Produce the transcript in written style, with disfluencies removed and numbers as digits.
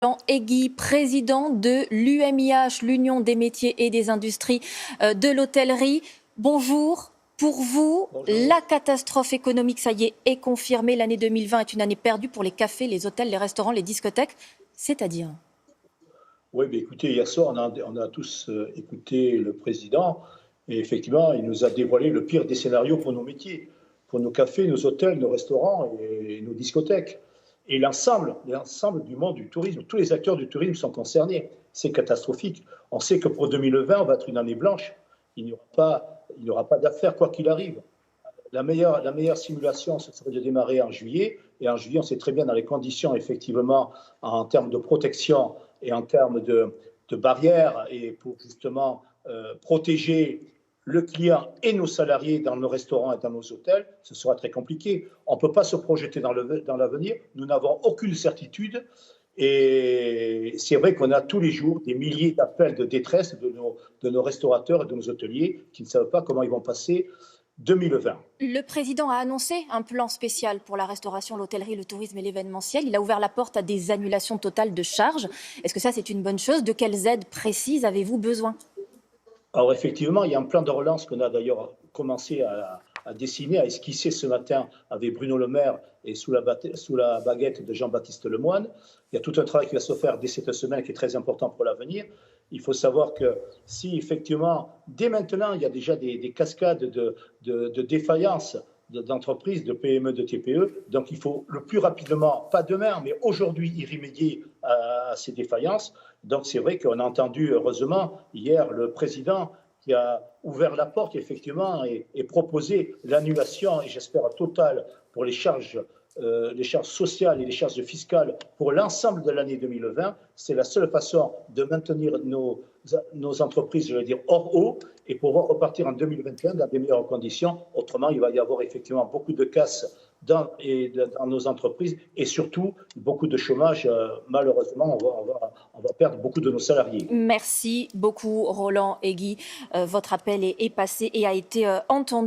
Roland Egui, président de l'UMIH, l'Union des métiers et des industries de l'hôtellerie. Bonjour. Pour vous, la catastrophe économique, ça y est confirmée. L'année 2020 est une année perdue pour les cafés, les hôtels, les restaurants, les discothèques. C'est-à-dire? Oui, mais écoutez, hier soir, on a tous écouté le président et effectivement, il nous a dévoilé le pire des scénarios pour nos métiers, pour nos cafés, nos hôtels, nos restaurants et nos discothèques. Et l'ensemble du monde du tourisme, tous les acteurs du tourisme sont concernés. C'est catastrophique. On sait que pour 2020, on va être une année blanche. Il n'y aura pas d'affaires quoi qu'il arrive. La meilleure simulation, ce serait de démarrer en juillet. Et en juillet, on sait très bien dans les conditions, effectivement, en termes de protection et en termes de barrières, et pour justement protéger le client et nos salariés dans nos restaurants et dans nos hôtels, ce sera très compliqué. On ne peut pas se projeter dans l'avenir. Nous n'avons aucune certitude. Et c'est vrai qu'on a tous les jours des milliers d'appels de détresse de nos restaurateurs et de nos hôteliers qui ne savent pas comment ils vont passer 2020. Le président a annoncé un plan spécial pour la restauration, l'hôtellerie, le tourisme et l'événementiel. Il a ouvert la porte à des annulations totales de charges. Est-ce que ça, c'est une bonne chose? De quelles aides précises avez-vous besoin? Alors effectivement, il y a un plan de relance qu'on a d'ailleurs commencé à dessiner, à esquisser ce matin avec Bruno Le Maire et sous la baguette de Jean-Baptiste Lemoyne. Il y a tout un travail qui va se faire dès cette semaine qui est très important pour l'avenir. Il faut savoir que si effectivement, dès maintenant, il y a déjà des cascades de défaillances d'entreprises, de PME, de TPE, donc il faut le plus rapidement, pas demain, mais aujourd'hui, y remédier à ces défaillances. Donc c'est vrai qu'on a entendu, heureusement, hier, le président qui a ouvert la porte, effectivement, et proposé l'annulation, et j'espère totale, pour les charges sociales et les charges fiscales pour l'ensemble de l'année 2020. C'est la seule façon de maintenir nos entreprises, je veux dire, hors eau, et pouvoir repartir en 2021 dans des meilleures conditions. Autrement, il va y avoir effectivement beaucoup de casse dans nos entreprises et surtout beaucoup de chômage. Malheureusement, on va perdre beaucoup de nos salariés. Merci beaucoup, Roland Egui. Votre appel est passé et a été entendu.